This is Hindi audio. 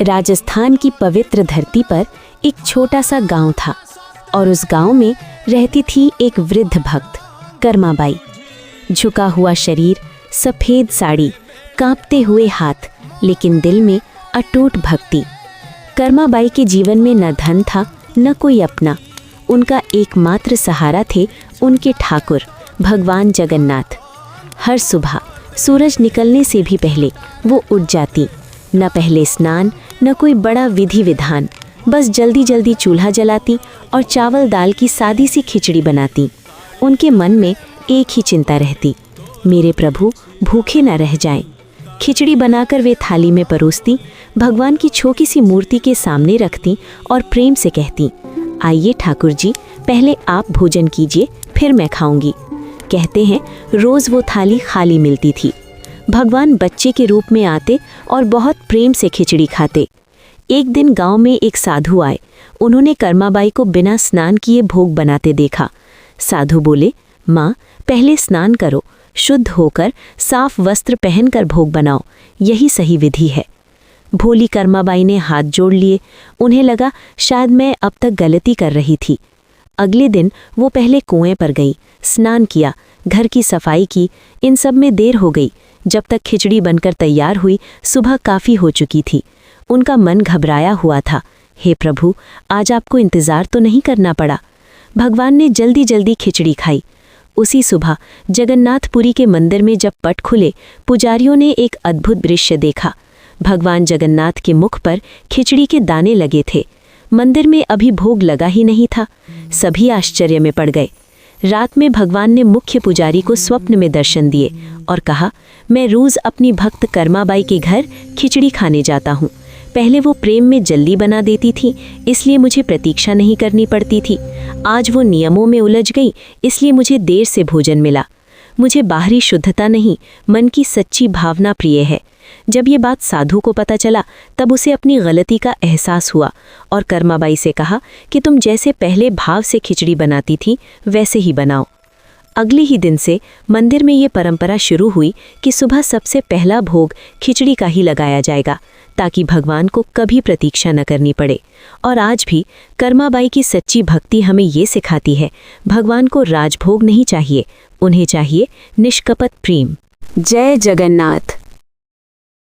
राजस्थान की पवित्र धरती पर एक छोटा सा गांव था और उस गांव में रहती थी एक वृद्ध भक्त कर्माबाई। झुका हुआ शरीर, सफ़ेद साड़ी, कांपते हुए हाथ, लेकिन दिल में अटूट भक्ति। कर्माबाई के जीवन में न धन था न कोई अपना। उनका एकमात्र सहारा थे उनके ठाकुर भगवान जगन्नाथ। हर सुबह सूरज निकलने से भी पहले वो उठ जाती। न पहले स्नान न कोई बड़ा विधि विधान, बस जल्दी जल्दी चूल्हा जलाती और चावल दाल की सादी सी खिचड़ी बनाती। उनके मन में एक ही चिंता रहती, मेरे प्रभु भूखे न रह जाएं। खिचड़ी बनाकर वे थाली में परोसती, भगवान की छोटी सी मूर्ति के सामने रखती और प्रेम से कहती, आइए ठाकुर जी, पहले आप भोजन कीजिए, फिर मैं खाऊंगी। कहते हैं रोज़ वो थाली खाली मिलती थी। भगवान बच्चे के रूप में आते और बहुत प्रेम से खिचड़ी खाते। एक दिन गांव में एक साधु आए। उन्होंने कर्माबाई को बिना स्नान किए भोग बनाते देखा। साधु बोले, माँ, पहले स्नान करो, शुद्ध होकर साफ वस्त्र पहनकर भोग बनाओ, यही सही विधि है। भोली कर्माबाई ने हाथ जोड़ लिए। उन्हें लगा शायद मैं अब तक गलती कर रही थी। अगले दिन वो पहले कुएं पर गई, स्नान किया, घर की सफाई की। इन सब में देर हो गई। जब तक खिचड़ी बनकर तैयार हुई, सुबह काफ़ी हो चुकी थी। उनका मन घबराया हुआ था। हे प्रभु, आज आपको इंतज़ार तो नहीं करना पड़ा। भगवान ने जल्दी जल्दी खिचड़ी खाई। उसी सुबह जगन्नाथपुरी के मंदिर में जब पट खुले, पुजारियों ने एक अद्भुत दृश्य देखा। भगवान जगन्नाथ के मुख पर खिचड़ी के दाने लगे थे। मंदिर में अभी भोग लगा ही नहीं था। सभी आश्चर्य में पड़ गए। रात में भगवान ने मुख्य पुजारी को स्वप्न में दर्शन दिए और कहा, मैं रोज़ अपनी भक्त कर्माबाई के घर खिचड़ी खाने जाता हूँ। पहले वो प्रेम में जल्दी बना देती थी, इसलिए मुझे प्रतीक्षा नहीं करनी पड़ती थी। आज वो नियमों में उलझ गई, इसलिए मुझे देर से भोजन मिला। मुझे बाहरी शुद्धता नहीं, मन की सच्ची भावना प्रिय है। जब ये बात साधु को पता चला, तब उसे अपनी गलती का एहसास हुआ और कर्माबाई से कहा कि तुम जैसे पहले भाव से खिचड़ी बनाती थी, वैसे ही बनाओ। अगले ही दिन से मंदिर में ये परंपरा शुरू हुई कि सुबह सबसे पहला भोग खिचड़ी का ही लगाया जाएगा, ताकि भगवान को कभी प्रतीक्षा न करनी पड़े। और आज भी कर्माबाई की सच्ची भक्ति हमें ये सिखाती है, भगवान को राजभोग नहीं चाहिए, उन्हें चाहिए निष्कपट प्रेम। जय जगन्नाथ।